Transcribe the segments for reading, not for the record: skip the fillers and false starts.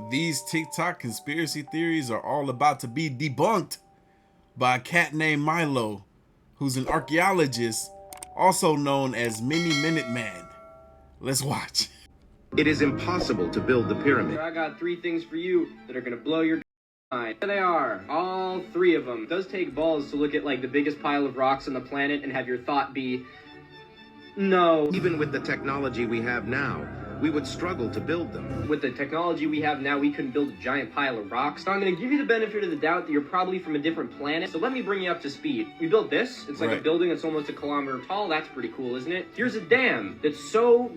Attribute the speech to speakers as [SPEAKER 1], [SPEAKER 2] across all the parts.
[SPEAKER 1] These TikTok conspiracy theories are all about to be debunked by a cat named Milo, who's an archaeologist, also known as Mini Minute Man. Let's watch.
[SPEAKER 2] It is impossible to build the pyramid.
[SPEAKER 3] I got 3 things for you that are gonna blow your mind. There they are, all 3 of them. It does take balls to look at like the biggest pile of rocks on the planet and have your thought be, no.
[SPEAKER 2] Even with the technology we have now, we would struggle to build them.
[SPEAKER 3] With the technology we have now, we couldn't build a giant pile of rocks. So I'm gonna give you the benefit of the doubt that you're probably from a different planet. So let me bring you up to speed. We built this. It's like a building that's almost a kilometer tall. That's pretty cool, isn't it? Here's a dam that's so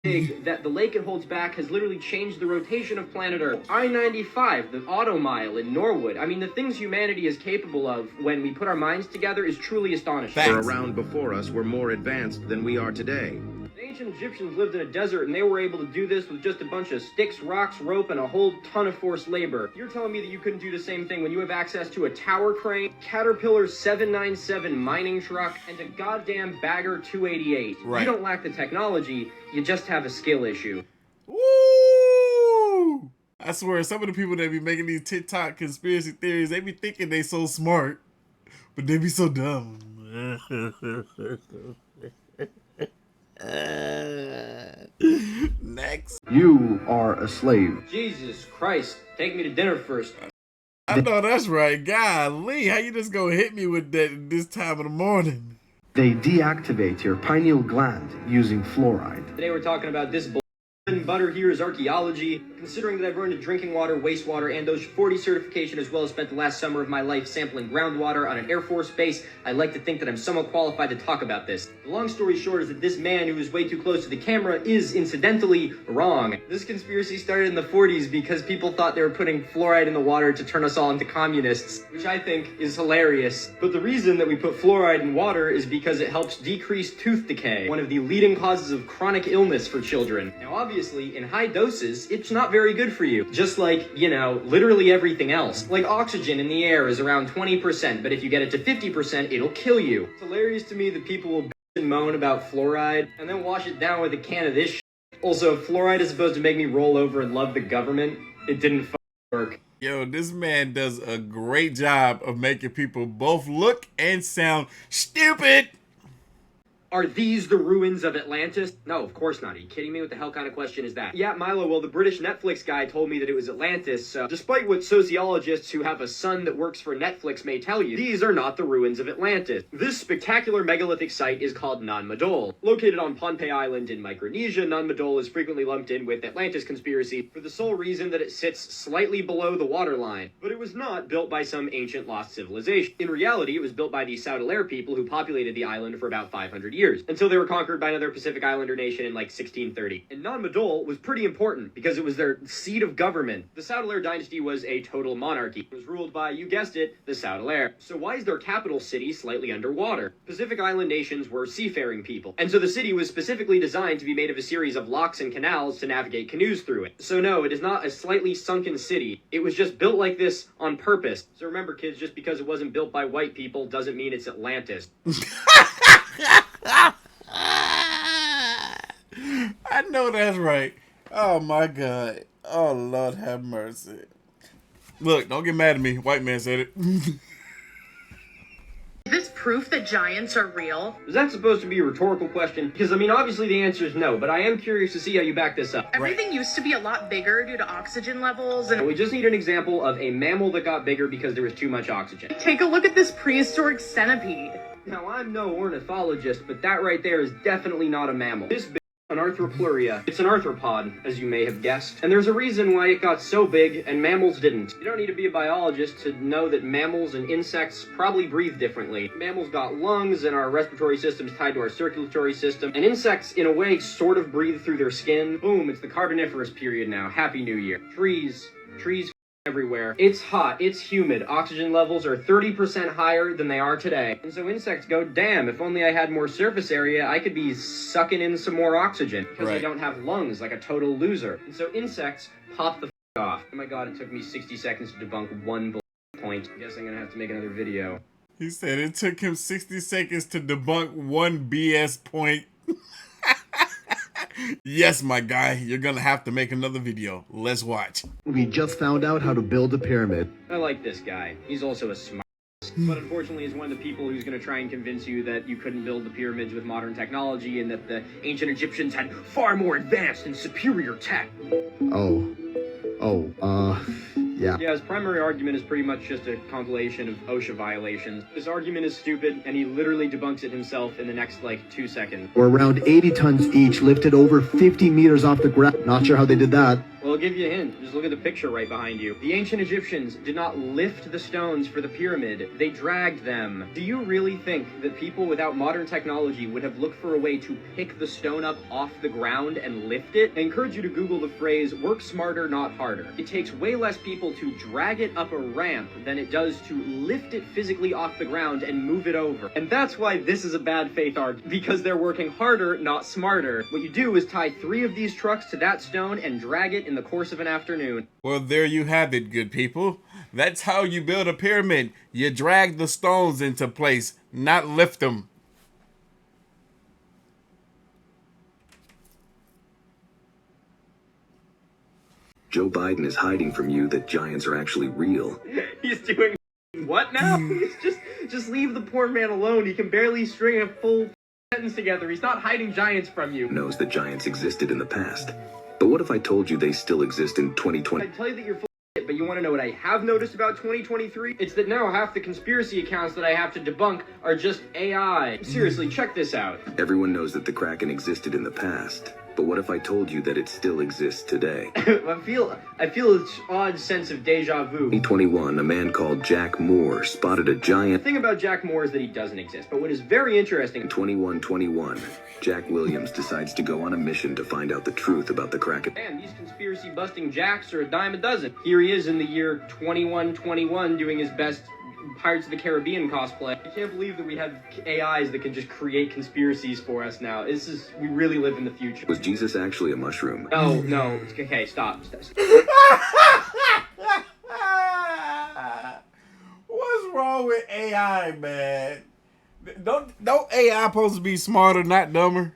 [SPEAKER 3] big that the lake it holds back has literally changed the rotation of planet Earth. I-95, the auto mile in Norwood. I mean, the things humanity is capable of when we put our minds together is truly astonishing.
[SPEAKER 2] For around before us were more advanced than we are today.
[SPEAKER 3] The ancient Egyptians lived in a desert, and they were able to do this with just a bunch of sticks, rocks, rope, and a whole ton of forced labor. You're telling me that you couldn't do the same thing when you have access to a tower crane, Caterpillar 797 mining truck, and a goddamn Bagger 288.
[SPEAKER 1] Right.
[SPEAKER 3] You don't lack the technology, you just have a skill issue.
[SPEAKER 1] Woo! I swear, some of the people that be making these TikTok conspiracy theories, they be thinking they so smart, but they be so dumb. Next.
[SPEAKER 4] You are a slave.
[SPEAKER 3] Jesus Christ, take me to dinner first.
[SPEAKER 1] I know that's right. Golly, how you just gonna hit me with that this time of the morning?
[SPEAKER 4] They deactivate your pineal gland using fluoride.
[SPEAKER 3] Today we're talking about this and butter here is archaeology. Considering that I've earned a drinking water, wastewater, and OSHA 40 certification, as well as spent the last summer of my life sampling groundwater on an Air Force base, I like to think that I'm somewhat qualified to talk about this. The long story short is that this man who is way too close to the camera is incidentally wrong. This conspiracy started in the 40s because people thought they were putting fluoride in the water to turn us all into communists, which I think is hilarious. But the reason that we put fluoride in water is because it helps decrease tooth decay, one of the leading causes of chronic illness for children. Now, obviously, in high doses, it's not very good for you. Just like, you know, literally everything else. Like oxygen in the air is around 20%, but if you get it to 50%, it'll kill you. It's hilarious to me that people will bitch and moan about fluoride, and then wash it down with a can of this shit. Also, if fluoride is supposed to make me roll over and love the government, it didn't work.
[SPEAKER 1] Yo, this man does a great job of making people both look and sound stupid.
[SPEAKER 3] Are these the ruins of Atlantis? No, of course not. Are you kidding me? What the hell kind of question is that? Yeah, Milo, well, the British Netflix guy told me that it was Atlantis, so despite what sociologists who have a son that works for Netflix may tell you, these are not the ruins of Atlantis. This spectacular megalithic site is called Nan Madol. Located on Pohnpei Island in Micronesia, Nan Madol is frequently lumped in with Atlantis conspiracy for the sole reason that it sits slightly below the waterline. But it was not built by some ancient lost civilization. In reality, it was built by the Saudalair people who populated the island for about 500 years. Until they were conquered by another Pacific Islander nation in like 1630. And Nan Madol was pretty important because it was their seat of government. The Saudalair dynasty was a total monarchy. It was ruled by, you guessed it, the Saudalair. So why is their capital city slightly underwater? Pacific Island nations were seafaring people, and so the city was specifically designed to be made of a series of locks and canals to navigate canoes through it. So no, it is not a slightly sunken city. It was just built like this on purpose. So remember, kids, just because it wasn't built by white people doesn't mean it's Atlantis.
[SPEAKER 1] I know that's right. Oh my God. Oh Lord have mercy. Look, don't get mad at me. White man said it.
[SPEAKER 5] Is this proof that giants are real?
[SPEAKER 3] Is that supposed to be a rhetorical question? Because, I mean, obviously the answer is no, but I am curious to see how you back this up.
[SPEAKER 5] Everything used to be a lot bigger due to oxygen levels, and
[SPEAKER 3] We just need an example of a mammal that got bigger because there was too much oxygen.
[SPEAKER 5] take a look at this prehistoric centipede.
[SPEAKER 3] Now, I'm no ornithologist, but that right there is definitely not a mammal. This big, an arthropluria. It's an arthropod, as you may have guessed. And there's a reason why it got so big and mammals didn't. You don't need to be a biologist to know that mammals and insects probably breathe differently. Mammals got lungs, and our respiratory system's tied to our circulatory system. And insects, in a way, sort of breathe through their skin. Boom, it's the Carboniferous period now. Happy New Year. Trees everywhere. It's hot, it's humid, oxygen levels are 30% higher than they are today. And so insects go, damn, if only I had more surface area, I could be sucking in some more oxygen. Because I don't have lungs like a total loser. And so insects pop the off. Oh my God, it took me 60 seconds to debunk one point. I guess I'm gonna have to make another video.
[SPEAKER 1] He said it took him 60 seconds to debunk one BS point. Yes, my guy, you're gonna have to make another video. Let's watch.
[SPEAKER 4] We just found out how to build a pyramid.
[SPEAKER 3] I like this guy. He's also a smart. But unfortunately, he's one of the people who's going to try and convince you that you couldn't build the pyramids with modern technology and that the ancient Egyptians had far more advanced and superior tech.
[SPEAKER 4] Yeah.
[SPEAKER 3] Yeah, his primary argument is pretty much just a compilation of OSHA violations. This argument is stupid, and he literally debunks it himself in the next, 2 seconds.
[SPEAKER 4] Or around 80 tons each, lifted over 50 meters off the ground. Not sure how they did that.
[SPEAKER 3] Well, I'll give you a hint. Just look at the picture right behind you. The ancient Egyptians did not lift the stones for the pyramid. They dragged them. Do you really think that people without modern technology would have looked for a way to pick the stone up off the ground and lift it? I encourage you to Google the phrase, work smarter, not harder. It takes way less people to drag it up a ramp than it does to lift it physically off the ground and move it over. And that's why this is a bad faith argument, because they're working harder, not smarter. What you do is tie 3 of these trucks to that stone and drag it in the course of an afternoon.
[SPEAKER 1] Well, there you have it, good people. That's how you build a pyramid. You drag the stones into place, not lift them.
[SPEAKER 6] Joe Biden is hiding from you that giants are actually real.
[SPEAKER 3] He's doing what now? He's just leave the poor man alone. He can barely string a full sentence together. He's not hiding giants from you.
[SPEAKER 6] Knows that giants existed in the past. But what if I told you they still exist in 2020?
[SPEAKER 3] I tell you that you're full of shit, but you want to know what I have noticed about 2023? It's that now half the conspiracy accounts that I have to debunk are just AI. Seriously, check this out.
[SPEAKER 6] Everyone knows that the Kraken existed in the past. But what if I told you that it still exists today?
[SPEAKER 3] I feel an odd sense of deja vu.
[SPEAKER 6] 2021, a man called Jack Moore spotted a
[SPEAKER 3] The
[SPEAKER 6] giant.
[SPEAKER 3] thing about Jack Moore is that he doesn't exist, but what is very interesting...
[SPEAKER 6] In 2121, Jack Williams decides to go on a mission to find out the truth about the Kraken.
[SPEAKER 3] Man, these conspiracy-busting jacks are a dime a dozen. Here he is in the year 2121 doing his best Pirates of the Caribbean cosplay. I can't believe that we have AIs that can just create conspiracies for us now. We really live in the future.
[SPEAKER 6] Was Jesus actually a mushroom?
[SPEAKER 3] No, okay, stop.
[SPEAKER 1] What's wrong with AI, man? Don't AI supposed to be smarter, not dumber?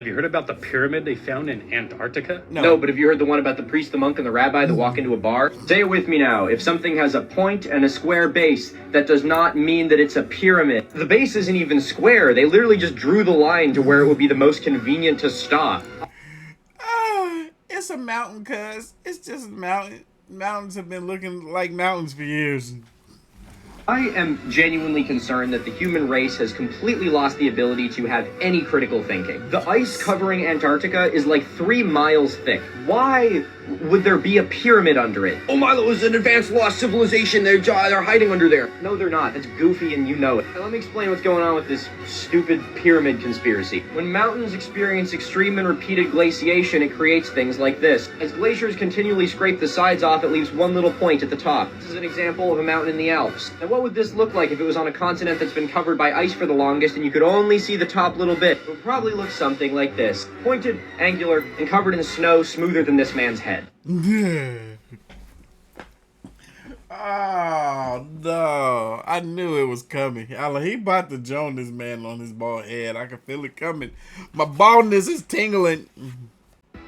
[SPEAKER 7] Have you heard about the pyramid they found in Antarctica?
[SPEAKER 3] No, but have you heard the one about the priest, the monk, and the rabbi that walk into a bar? Say it with me now. If something has a point and a square base, that does not mean that it's a pyramid. The base isn't even square. They literally just drew the line to where it would be the most convenient to stop.
[SPEAKER 1] It's a mountain, cuz. It's just a mountain. Mountains have been looking like mountains for years.
[SPEAKER 3] I am genuinely concerned that the human race has completely lost the ability to have any critical thinking. The ice covering Antarctica is like 3 miles thick. Why would there be a pyramid under it? Oh, Milo is an advanced lost civilization. They're hiding under there. No, they're not. That's goofy and you know it. Now, let me explain what's going on with this stupid pyramid conspiracy. When mountains experience extreme and repeated glaciation, it creates things like this. As glaciers continually scrape the sides off, it leaves one little point at the top. This is an example of a mountain in the Alps. Now, what would this look like if it was on a continent that's been covered by ice for the longest and you could only see the top little bit? It would probably look something like this. Pointed, angular, and covered in snow smoother than this man's head.
[SPEAKER 1] Oh, no. I knew it was coming. He about to join this man on his bald head. I can feel it coming. My baldness is tingling.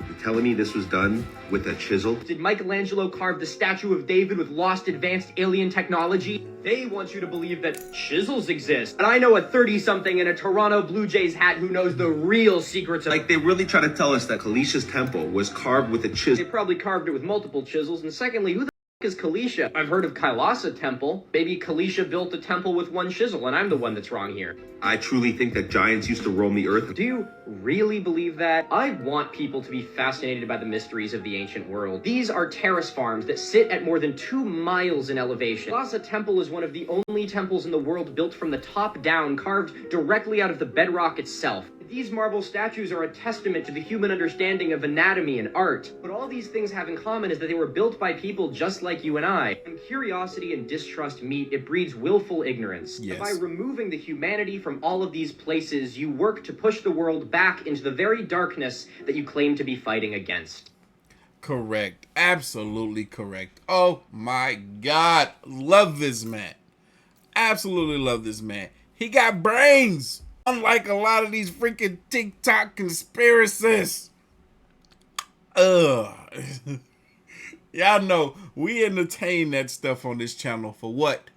[SPEAKER 2] You're telling me this was done with a chisel?
[SPEAKER 3] Did Michelangelo carve the statue of David with lost advanced alien technology? They want you to believe that chisels exist. And I know a 30-something in a Toronto Blue Jays hat who knows the real secrets of...
[SPEAKER 2] Like, they really try to tell us that Kalisha's temple was carved with a
[SPEAKER 3] They
[SPEAKER 2] chisel.
[SPEAKER 3] probably carved it with multiple chisels. And secondly, who the is Kalisha? I've heard of Kailasa Temple. Maybe Kalisha built a temple with one chisel, and I'm the one that's wrong here.
[SPEAKER 2] I truly think that giants used to roam the earth.
[SPEAKER 3] Do you really believe that? I want people to be fascinated by the mysteries of the ancient world. These are terrace farms that sit at more than 2 miles in elevation. Kailasa Temple is one of the only temples in the world built from the top down, carved directly out of the bedrock itself. These marble statues are a testament to the human understanding of anatomy and art. But all these things have in common is that they were built by people just like you and I. When curiosity and distrust meet, it breeds willful ignorance.
[SPEAKER 1] Yes.
[SPEAKER 3] By removing the humanity from all of these places, you work to push the world back into the very darkness that you claim to be fighting against.
[SPEAKER 1] Correct. Absolutely correct. Oh my God. Love this man. Absolutely love this man. He got brains. Unlike a lot of these freaking TikTok conspiracists. Y'all know we entertain that stuff on this channel for what?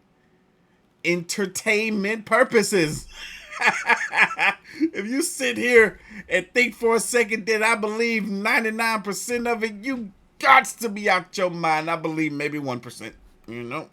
[SPEAKER 1] Entertainment purposes. If you sit here and think for a second that I believe 99% of it, you got to be out your mind. I believe maybe 1%. You know?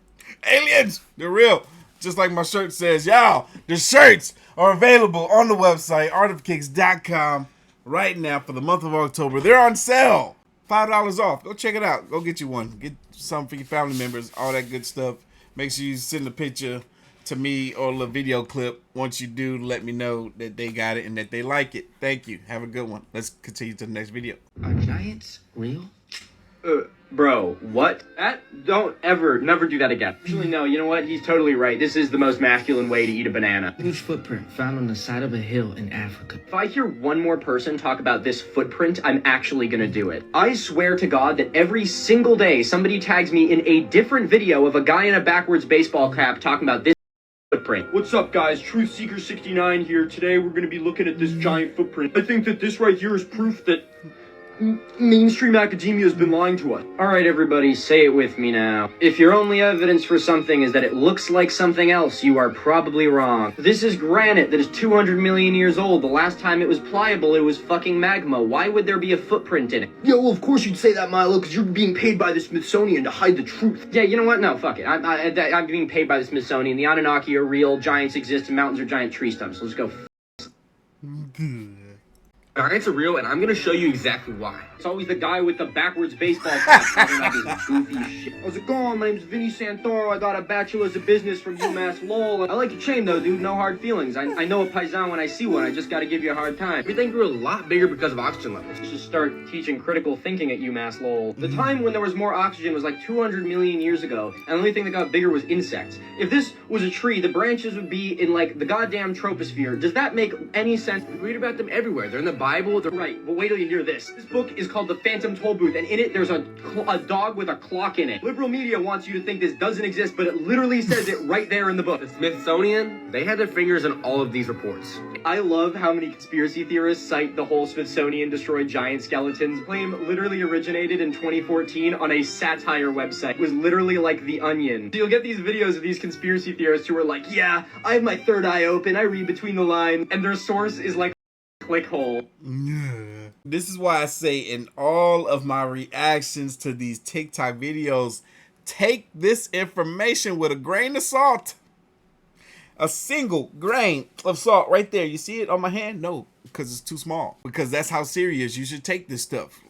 [SPEAKER 1] Aliens, they're real. Just like my shirt says, y'all, the shirts are available on the website, artofkickz.com, right now for the month of October. They're on sale. $5 off. Go check it out. Go get you one. Get some for your family members, all that good stuff. Make sure you send a picture to me or a little video clip. Once you do, let me know that they got it and that they like it. Thank you. Have a good one. Let's continue to the next video.
[SPEAKER 8] Are giants real?
[SPEAKER 3] Bro, what? Never do that again. Actually, no, you know what? He's totally right. This is the most masculine way to eat a banana.
[SPEAKER 8] Huge footprint found on the side of a hill in Africa.
[SPEAKER 3] If I hear one more person talk about this footprint, I'm actually gonna do it. I swear to God that every single day somebody tags me in a different video of a guy in a backwards baseball cap talking about this footprint. What's up, guys? Truth Seeker 69 here. Today we're gonna be looking at this giant footprint. I think that this right here is proof that mainstream academia has been lying to us. All right, everybody, say it with me now. If your only evidence for something is that it looks like something else, you are probably wrong. This is granite that is 200 million years old. The last time it was pliable, it was fucking magma. Why would there be a footprint in it?
[SPEAKER 9] Yeah, well, of course you'd say that, Milo, because you're being paid by the Smithsonian to hide the truth.
[SPEAKER 3] Yeah, you know what? No, fuck it. I'm being paid by the Smithsonian. The Anunnaki are real. Giants exist, and mountains are giant tree stumps. Let's go.
[SPEAKER 9] Giants are real, and I'm gonna show you exactly why.
[SPEAKER 3] It's always the guy with the backwards baseball cap talking about this goofy shit. How's it going? My name's Vinny Santoro. I got a bachelor's of business from UMass Lowell. I like your chain though, dude. No hard feelings. I know a paisan when I see one. I just gotta give you a hard time.
[SPEAKER 9] Everything grew a lot bigger because of oxygen levels.
[SPEAKER 3] You should start teaching critical thinking at UMass Lowell. The time when there was more oxygen was like 200 million years ago, and the only thing that got bigger was insects. If this was a tree, the branches would be in like the goddamn troposphere. Does that make any sense?
[SPEAKER 9] We read about them everywhere. They're in the Bible. They're
[SPEAKER 3] right, but wait till you hear this. This book is called The Phantom Toll Booth, and in it there's a dog with a clock in it. Liberal media wants you to think this doesn't exist, but it literally says it right there in the book.
[SPEAKER 9] The Smithsonian, they had their fingers in all of these reports.
[SPEAKER 3] I love how many conspiracy theorists cite the whole Smithsonian destroyed giant skeletons claim literally originated in 2014 on a satire website. It was literally like The Onion. So you'll get these videos of these conspiracy theorists who are like, yeah, I have my third eye open, I read between the lines, and their source is like clickhole.
[SPEAKER 1] This is why I say in all of my reactions to these TikTok videos, take this information with a grain of salt. A single grain of salt right there. You see it on my hand? No, because it's too small. Because that's how serious you should take this stuff.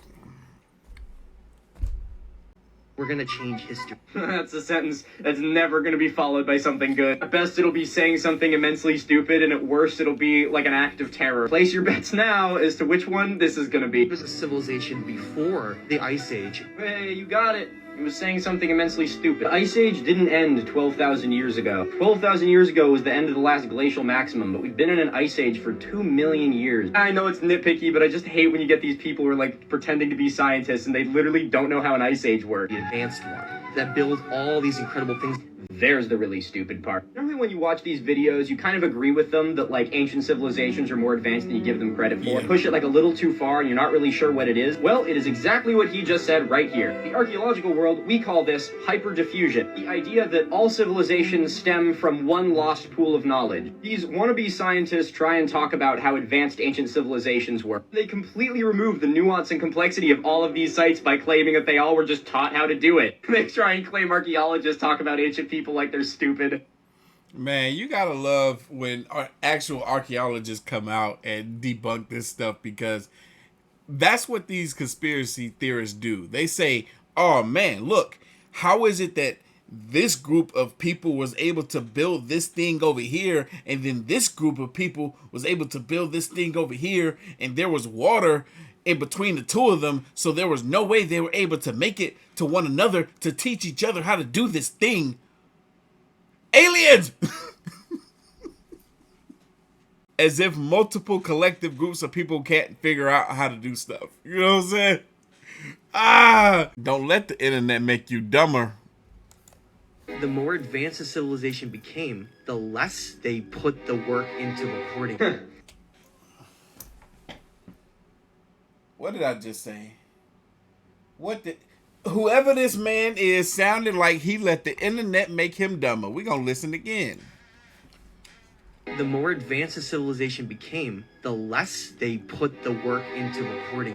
[SPEAKER 8] We're gonna change history.
[SPEAKER 3] That's a sentence that's never gonna be followed by something good. At best, it'll be saying something immensely stupid, and at worst, it'll be like an act of terror. Place your bets now as to which one this is gonna be.
[SPEAKER 8] There was a civilization before the Ice Age.
[SPEAKER 3] Hey, you got it. He was saying something immensely stupid. The Ice Age didn't end 12,000 years ago. 12,000 years ago was the end of the last glacial maximum, but we've been in an Ice Age for 2 million years. I know it's nitpicky, but I just hate when you get these people who are like pretending to be scientists and they literally don't know how an Ice Age works.
[SPEAKER 8] The advanced one that builds all these incredible things.
[SPEAKER 3] There's the really stupid part. Normally when you watch these videos, you kind of agree with them that like ancient civilizations are more advanced than you give them credit for. Push it like a little too far and you're not really sure what it is. Well, it is exactly what he just said right here. In the archaeological world, we call this hyperdiffusion. The idea that all civilizations stem from one lost pool of knowledge. These wannabe scientists try and talk about how advanced ancient civilizations were. They completely remove the nuance and complexity of all of these sites by claiming that they all were just taught how to do it. They try and claim archaeologists talk about ancient people like they're stupid.
[SPEAKER 1] Man, you gotta love when actual archaeologists come out and debunk this stuff, because that's what these conspiracy theorists do. They say, oh man, look, how is it that this group of people was able to build this thing over here, and then this group of people was able to build this thing over here, and there was water in between the two of them, so there was no way they were able to make it to one another to teach each other how to do this thing. Aliens! As if multiple collective groups of people can't figure out how to do stuff. You know what I'm saying? Don't let the internet make you dumber.
[SPEAKER 8] The more advanced a civilization became, the less they put the work into recording.
[SPEAKER 1] What did I just say? Whoever this man is sounded like he let the internet make him dumber. We're gonna listen again.
[SPEAKER 8] The more advanced a civilization became, the less they put the work into recording.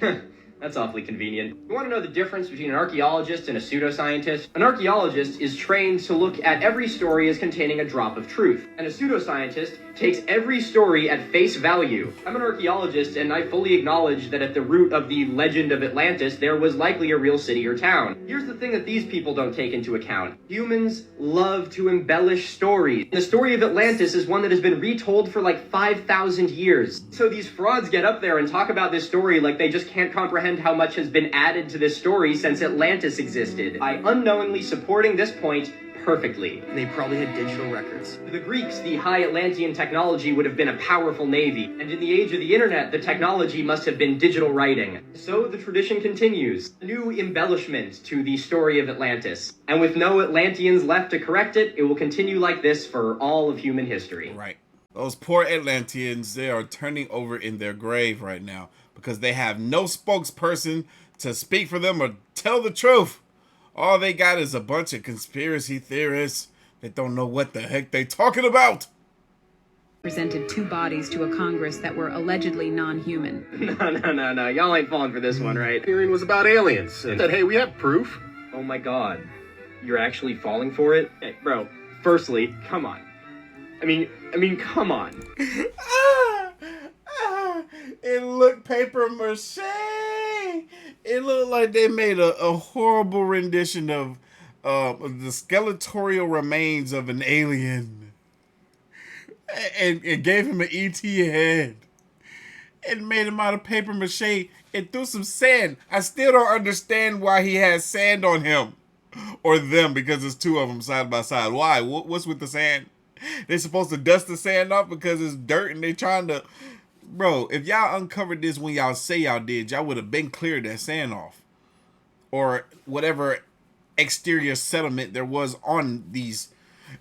[SPEAKER 3] That's awfully convenient. You want to know the difference between an archaeologist and a pseudoscientist? An archaeologist is trained to look at every story as containing a drop of truth, and a pseudoscientist takes every story at face value. I'm an archaeologist, and I fully acknowledge that at the root of the legend of Atlantis, there was likely a real city or town. Here's the thing that these people don't take into account. Humans love to embellish stories. The story of Atlantis is one that has been retold for like 5,000 years. So these frauds get up there and talk about this story like they just can't comprehend how much has been added to this story since Atlantis existed. I unknowingly supporting this point perfectly.
[SPEAKER 8] And they probably had digital records.
[SPEAKER 3] For the Greeks, the high Atlantean technology would have been a powerful navy, and in the age of the internet, the technology must have been digital writing. So the tradition continues. A new embellishment to the story of Atlantis. And with no Atlanteans left to correct it, it will continue like this for all of human history.
[SPEAKER 1] Right. Those poor Atlanteans, they are turning over in their grave right now because they have no spokesperson to speak for them or tell the truth. All they got is a bunch of conspiracy theorists that don't know what the heck they talking about.
[SPEAKER 10] Presented 2 bodies to a Congress that were allegedly non-human.
[SPEAKER 3] No. Y'all ain't falling for this one, right?
[SPEAKER 7] Hearing was about aliens. And said, hey, we have proof.
[SPEAKER 3] Oh my god. You're actually falling for it? Hey, bro, firstly, come on. I mean, come on.
[SPEAKER 1] It looked paper mache. It looked like they made a horrible rendition of the skeletal remains of an alien and gave him an ET head and made him out of paper mache and threw some sand. I still don't understand why he has sand on him or them, because there's 2 of them side by side. Why? What's with the sand? They're supposed to dust the sand off because it's dirt and they trying to... Bro, if y'all uncovered this when y'all say y'all did, y'all would have been cleared that sand off. Or whatever exterior settlement there was on these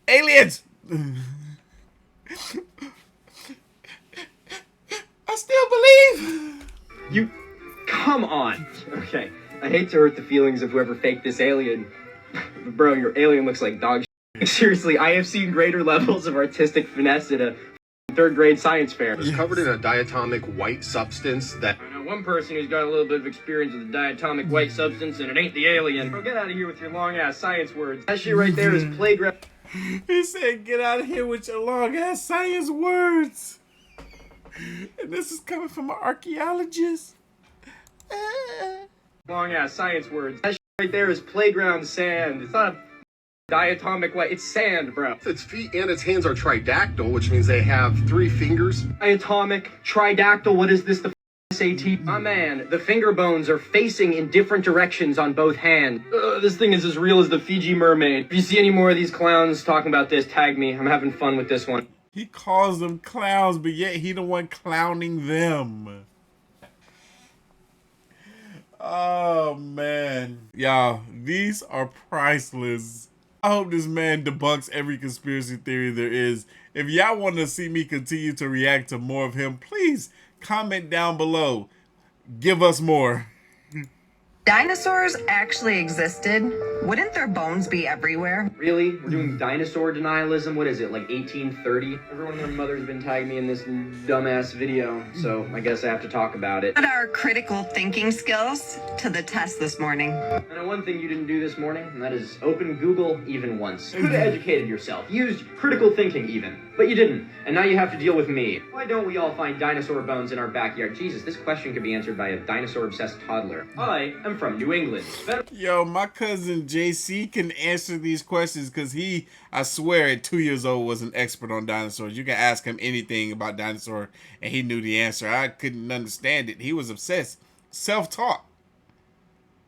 [SPEAKER 1] aliens. I still believe.
[SPEAKER 3] You... Come on. Okay, I hate to hurt the feelings of whoever faked this alien. But bro, your alien looks like dog shit. Seriously, I have seen greater levels of artistic finesse at a 3rd grade science fair.
[SPEAKER 7] It was covered in a diatomic white substance that...
[SPEAKER 3] I know one person who's got a little bit of experience with a diatomic white substance, and it ain't the alien. Bro, get out of here with your long-ass science words. That shit right there is playground.
[SPEAKER 1] He said, get out of here with your long-ass science words. And this is coming from an archaeologist.
[SPEAKER 3] Long-ass science words. That shit right there is playground sand. It's not a diatomic white. It's sand, bro.
[SPEAKER 7] Its feet and its hands are tridactyl, which means they have 3 fingers.
[SPEAKER 3] Diatomic, tridactyl, what is this, the SAT? My man, the finger bones are facing in different directions on both hands. This thing is as real as the Fiji mermaid. If you see any more of these clowns talking about this, tag me. I'm having fun with this one.
[SPEAKER 1] He calls them clowns, but yet he the one clowning them. Oh, man. Y'all, these are priceless. I hope this man debunks every conspiracy theory there is. If y'all want to see me continue to react to more of him, please comment down below. Give us more.
[SPEAKER 11] Dinosaurs actually existed. Wouldn't their bones be everywhere?
[SPEAKER 3] Really? We're doing dinosaur denialism? What is it, like 1830? Everyone and their mother's been tagging me in this dumbass video, so I guess I have to talk about it.
[SPEAKER 11] Put our critical thinking skills to the test this morning.
[SPEAKER 3] I know one thing you didn't do this morning, and that is open Google even once. You could have educated yourself, used critical thinking even, but you didn't, and now you have to deal with me. Why don't we all find dinosaur bones in our backyard? Jesus, this question could be answered by a dinosaur-obsessed toddler. I am from New England.
[SPEAKER 1] Yo, my cousin JC can answer these questions because he, I swear, at 2 years old was an expert on dinosaurs. You can ask him anything about dinosaur and he knew the answer. I couldn't understand it. He was obsessed. Self-taught.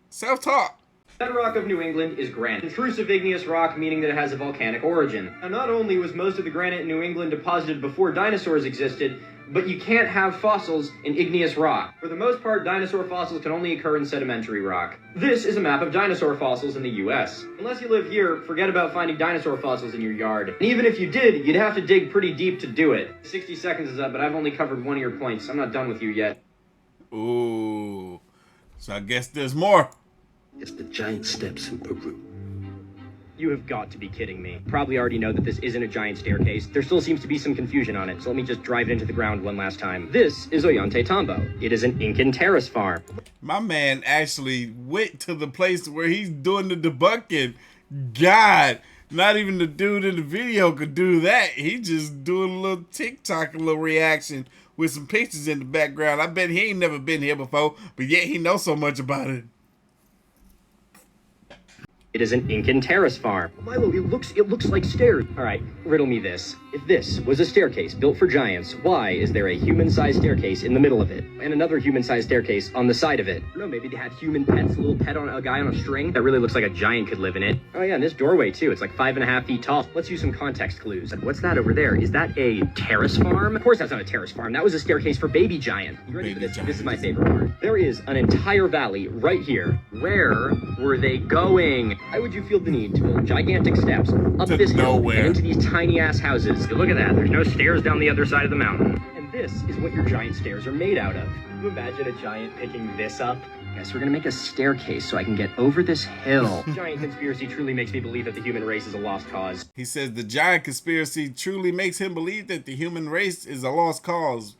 [SPEAKER 1] Self-taught.
[SPEAKER 3] Bedrock of New England is granite. Intrusive igneous rock, meaning that it has a volcanic origin. Now, not only was most of the granite in New England deposited before dinosaurs existed, but you can't have fossils in igneous rock. For the most part, dinosaur fossils can only occur in sedimentary rock. This is a map of dinosaur fossils in the US. Unless you live here, forget about finding dinosaur fossils in your yard. And even if you did, you'd have to dig pretty deep to do it. 60 seconds is up, but I've only covered one of your points. I'm not done with you yet.
[SPEAKER 1] Ooh. So I guess there's more.
[SPEAKER 9] It's the giant steps in Peru.
[SPEAKER 3] You have got to be kidding me. Probably already know that this isn't a giant staircase. There still seems to be some confusion on it, so let me just drive it into the ground one last time. This is Ollantaytambo. It is an Incan terrace farm.
[SPEAKER 1] My man actually went to the place where he's doing the debunking. God, not even the dude in the video could do that. He just doing a little TikTok, a little reaction with some pictures in the background. I bet he ain't never been here before, but yet he knows so much about it.
[SPEAKER 3] It is an Incan terrace farm. Milo, it looks like stairs. All right, riddle me this. If this was a staircase built for giants, why is there a human-sized staircase in the middle of it? And another human-sized staircase on the side of it? I don't know, maybe they had human pets, a little pet on a guy on a string. That really looks like a giant could live in it. Oh yeah, and this doorway too. It's like 5.5 feet tall. Let's use some context clues. What's that over there? Is that a terrace farm? Of course that's not a terrace farm. That was a staircase for baby giant. You ready for this? This is my favorite part. There is an entire valley right here. Where were they going? Why would you feel the need to build gigantic steps up
[SPEAKER 1] To
[SPEAKER 3] this hill
[SPEAKER 1] nowhere.
[SPEAKER 3] and into these tiny ass houses? Look at that. There's no stairs down the other side of the mountain. And this is what your giant stairs are made out of. Can you imagine a giant picking this up? Yes, we're gonna make a staircase so I can get over this hill. Giant conspiracy truly makes me believe that the human race is a lost cause.
[SPEAKER 1] He says the giant conspiracy truly makes him believe that the human race is a lost cause.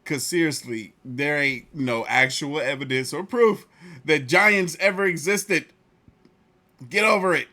[SPEAKER 1] Because seriously, there ain't no actual evidence or proof that giants ever existed. Get over it.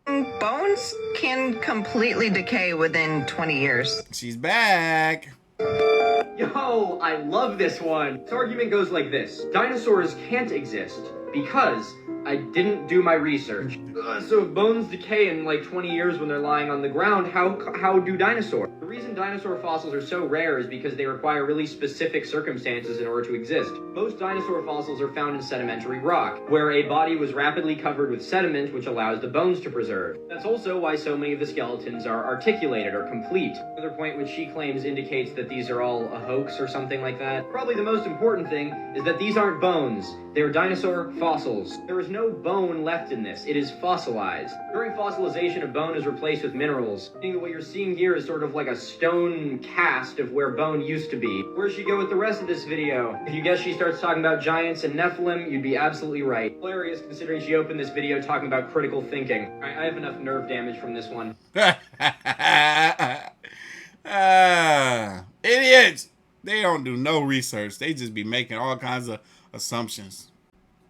[SPEAKER 11] Bones can completely decay within 20 years.
[SPEAKER 1] She's back.
[SPEAKER 3] Yo, I love this one. This argument goes like this. Dinosaurs can't exist because I didn't do my research. So if bones decay in like 20 years when they're lying on the ground, how do dinosaurs? The reason dinosaur fossils are so rare is because they require really specific circumstances in order to exist. Most dinosaur fossils are found in sedimentary rock, where a body was rapidly covered with sediment which allows the bones to preserve. That's also why so many of the skeletons are articulated or complete. Another point which she claims indicates that these are all a hoax or something like that. Probably the most important thing is that these aren't bones. They're dinosaur fossils. There is no bone left in this. It is fossilized. During fossilization, a bone is replaced with minerals. Meaning that what you're seeing here is sort of like a stone cast of where bone used to be. Where's she go with the rest of this video? If you guess she starts talking about giants and Nephilim, you'd be absolutely right. Hilarious considering she opened this video talking about critical thinking. Alright, I have enough nerve damage from this one.
[SPEAKER 1] Idiots! They don't do no research. They just be making all kinds of assumptions.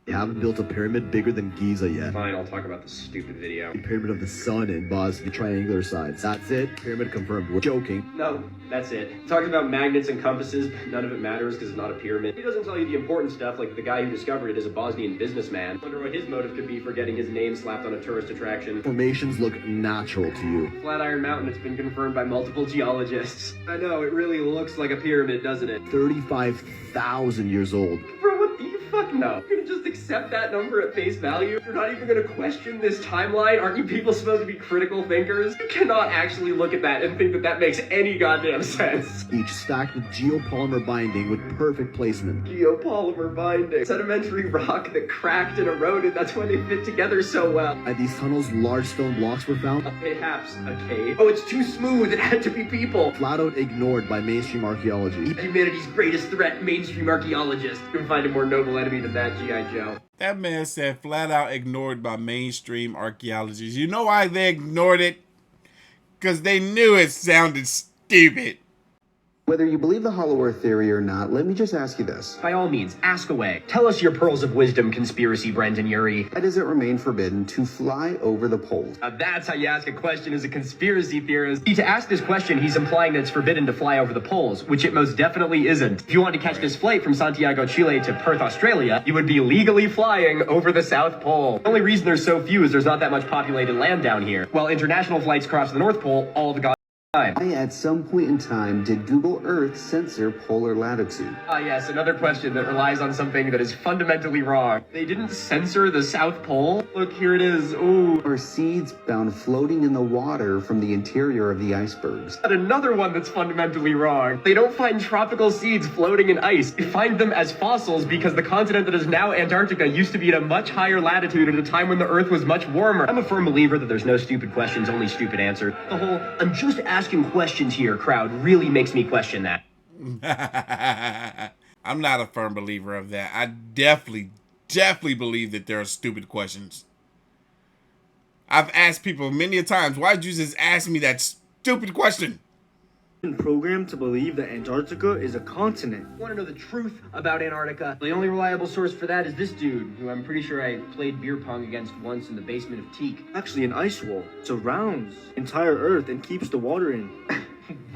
[SPEAKER 4] They haven't built a pyramid bigger than Giza yet.
[SPEAKER 3] Fine, I'll talk about the stupid video.
[SPEAKER 4] The pyramid of the sun in Bosnia, triangular sides. That's it. Pyramid confirmed. We're joking.
[SPEAKER 3] No, that's it. Talking about magnets and compasses, but none of it matters because it's not a pyramid. He doesn't tell you the important stuff, like the guy who discovered it is a Bosnian businessman. I wonder what his motive could be for getting his name slapped on a tourist attraction.
[SPEAKER 4] Formations look natural to you.
[SPEAKER 3] Flatiron Mountain, it's been confirmed by multiple geologists. I know, it really looks like a pyramid, doesn't it?
[SPEAKER 4] 35,000 years old.
[SPEAKER 3] Bro, what the fuck no? You're gonna just accept that number at face value? You're not even gonna question this timeline? Aren't you people supposed to be critical thinkers? You cannot actually look at that and think that that makes any goddamn sense.
[SPEAKER 4] Each stacked with geopolymer binding with perfect placement.
[SPEAKER 3] Geopolymer binding. Sedimentary rock that cracked and eroded, that's why they fit together so well.
[SPEAKER 4] At these tunnels, large stone blocks were found.
[SPEAKER 3] Perhaps a cave. Oh, it's too smooth, it had to be people.
[SPEAKER 4] Flat out ignored by mainstream archaeology.
[SPEAKER 3] Humanity's greatest threat, mainstream archaeologists. You can find a more noble enemy than that, G.I. Joe.
[SPEAKER 1] That man said flat out ignored by mainstream archaeologists. You know why they ignored it? Because they knew it sounded stupid.
[SPEAKER 12] Whether you believe the Hollow Earth theory or not, let me just ask you this.
[SPEAKER 3] By all means, ask away. Tell us your pearls of wisdom, conspiracy Brendan Urie.
[SPEAKER 12] Why does it remain forbidden to fly over the poles?
[SPEAKER 3] That's how you ask a question as a conspiracy theorist. See, to ask this question, he's implying that it's forbidden to fly over the poles, which it most definitely isn't. If you wanted to catch this flight from Santiago, Chile to Perth, Australia, you would be legally flying over the South Pole. The only reason there's so few is there's not that much populated land down here. While international flights cross the North Pole all the
[SPEAKER 12] Why, at some point in time, did Google Earth censor polar latitude?
[SPEAKER 3] Yes, another question that relies on something that is fundamentally wrong. They didn't censor the South Pole? Look, here it is. Ooh.
[SPEAKER 12] Are seeds found floating in the water from the interior of the icebergs?
[SPEAKER 3] And another one that's fundamentally wrong. They don't find tropical seeds floating in ice. They find them as fossils because the continent that is now Antarctica used to be at a much higher latitude at a time when the Earth was much warmer. I'm a firm believer that there's no stupid questions, only stupid answers. The whole, I'm just asking questions here crowd really makes me question that.
[SPEAKER 1] I'm not a firm believer of that. I definitely believe that there are stupid questions. I've asked people many a times, why'd you just ask me that stupid question?
[SPEAKER 9] Programmed to believe that Antarctica is a continent.
[SPEAKER 3] Want to know the truth about Antarctica? The only reliable source for that is this dude, who I'm pretty sure I played beer pong against once in the basement of Teak.
[SPEAKER 9] Actually, an ice wall surrounds entire Earth and keeps the water in.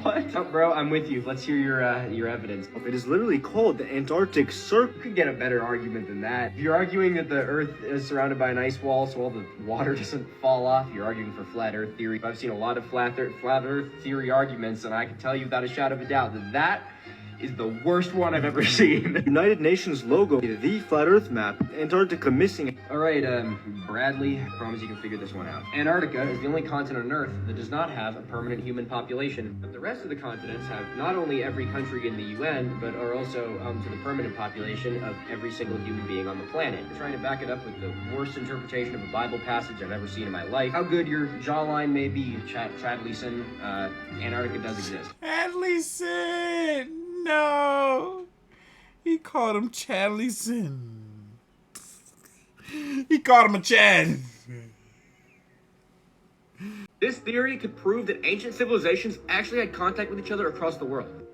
[SPEAKER 3] What? Oh, bro, I'm with you. Let's hear your evidence.
[SPEAKER 9] It is literally called the Antarctic Circle.
[SPEAKER 3] You could get a better argument than that. If you're arguing that the Earth is surrounded by an ice wall so all the water doesn't fall off, you're arguing for flat Earth theory. I've seen a lot of flat Earth theory arguments, and I can tell you without a shadow of a doubt that that is the worst one I've ever seen.
[SPEAKER 9] United Nations logo, the flat Earth map, Antarctica missing.
[SPEAKER 3] All right, Bradley, I promise you can figure this one out. Antarctica is the only continent on Earth that does not have a permanent human population. But the rest of the continents have not only every country in the UN, but are also to the permanent population of every single human being on the planet. I'm trying to back it up with the worst interpretation of a Bible passage I've ever seen in my life. How good your jawline may be, Chadleyson, Antarctica does exist.
[SPEAKER 1] Chadleyson! No, he called him Chadleyson. He called him a Chad.
[SPEAKER 3] This theory could prove that ancient civilizations actually had contact with each other across the world.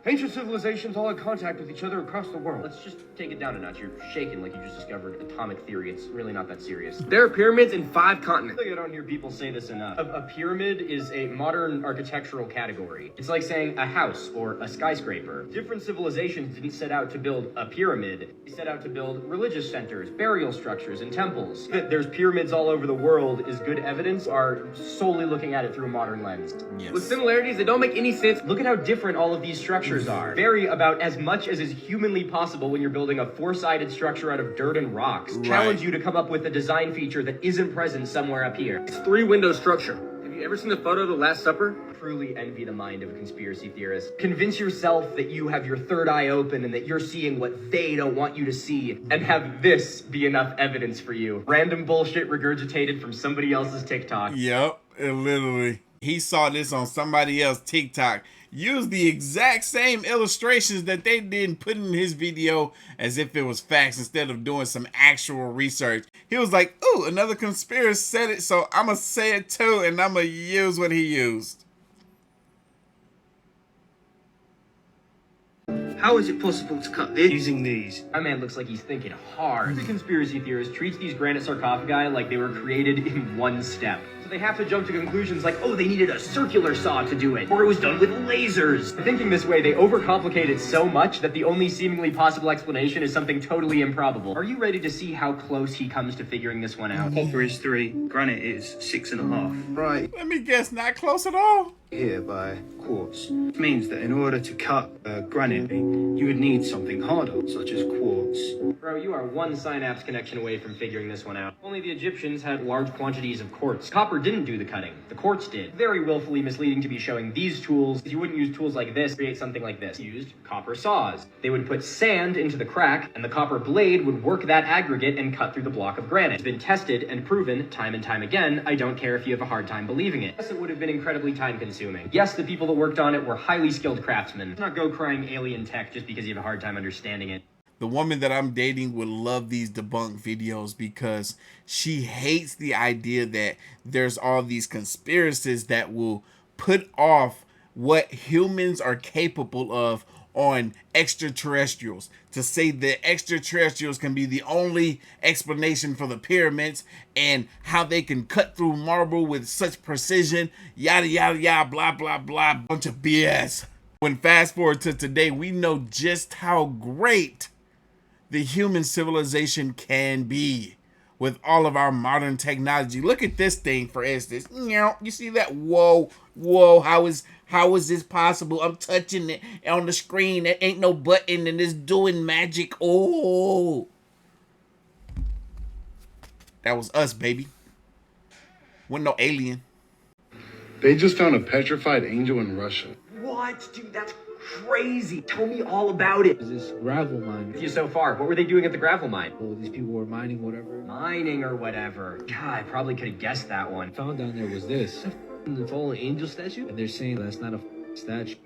[SPEAKER 3] Ancient civilizations all had contact with each other across the world. Let's just take it down a notch. You're shaking like you just discovered atomic theory. It's really not that serious. There are pyramids in 5 continents. I don't hear people say this enough. A pyramid is a modern architectural category. It's like saying a house or a skyscraper. Different civilizations didn't set out to build a pyramid. They set out to build religious centers, burial structures, and temples. That there's pyramids all over the world is good evidence are solely looking at it through a modern lens.
[SPEAKER 1] Yes.
[SPEAKER 3] With similarities that don't make any sense, look at how different all of these structures are. Vary about as much as is humanly possible when you're building a 4-sided structure out of dirt and rocks.
[SPEAKER 1] Right.
[SPEAKER 3] Challenge you to come up with a design feature that isn't present somewhere up here. It's 3-window structure. Have you ever seen the photo of the Last Supper? Truly envy the mind of a conspiracy theorist. Convince yourself that you have your third eye open and that you're seeing what they don't want you to see, and have this be enough evidence for you. Random bullshit regurgitated from somebody else's TikTok.
[SPEAKER 1] Yep, literally. He saw this on somebody else's TikTok. Use the exact same illustrations that they did and put in his video as if it was facts instead of doing some actual research. He was like, ooh, another conspiracy said it, so I'm going to say it too, and I'm going to use what he used.
[SPEAKER 9] How is it possible to cut this using these?
[SPEAKER 3] My man looks like he's thinking hard. The conspiracy theorist treats these granite sarcophagi like they were created in one step. So they have to jump to conclusions like, oh, they needed a circular saw to do it, or it was done with lasers. Thinking this way, they overcomplicate it so much that the only seemingly possible explanation is something totally improbable. Are you ready to see how close he comes to figuring this one out?
[SPEAKER 9] Copper is 3, granite is 6.5. Right.
[SPEAKER 1] Let me guess, not close at all.
[SPEAKER 9] Here by quartz. It means that in order to cut granite, you would need something harder, such as quartz.
[SPEAKER 3] Bro, you are one synapse connection away from figuring this one out. Only the Egyptians had large quantities of quartz. Copper didn't do the cutting. The quartz did. Very willfully misleading to be showing these tools, because you wouldn't use tools like this to create something like this. You used copper saws. They would put sand into the crack, and the copper blade would work that aggregate and cut through the block of granite. It's been tested and proven time and time again. I don't care if you have a hard time believing it. Yes, it would have been incredibly time-consuming. Yes, the people that worked on it were highly skilled craftsmen. Let's not go crying alien tech just because you have a hard time understanding it.
[SPEAKER 1] The woman that I'm dating would love these debunk videos because she hates the idea that there's all these conspiracies that will put off what humans are capable of on extraterrestrials. To say that extraterrestrials can be the only explanation for the pyramids and how they can cut through marble with such precision, yada yada yada, blah blah blah, bunch of BS. When fast forward to today, we know just how great the human civilization can be. with all of our modern technology. Look at this thing, for instance. You see that? Whoa, how is this possible? I'm touching it on the screen. There ain't no button and it's doing magic. Oh, that was us, baby. Wasn't no alien.
[SPEAKER 13] They just found a petrified angel in Russia.
[SPEAKER 3] What? Dude, that's crazy. Tell me all about it.
[SPEAKER 14] This gravel mine.
[SPEAKER 3] With you so far. What were they doing at the gravel mine?
[SPEAKER 14] Well, these people were mining whatever.
[SPEAKER 3] Mining or whatever. God, I probably could have guessed that one.
[SPEAKER 14] Found down there was this. The fallen angel statue? And they're saying that's not a statue.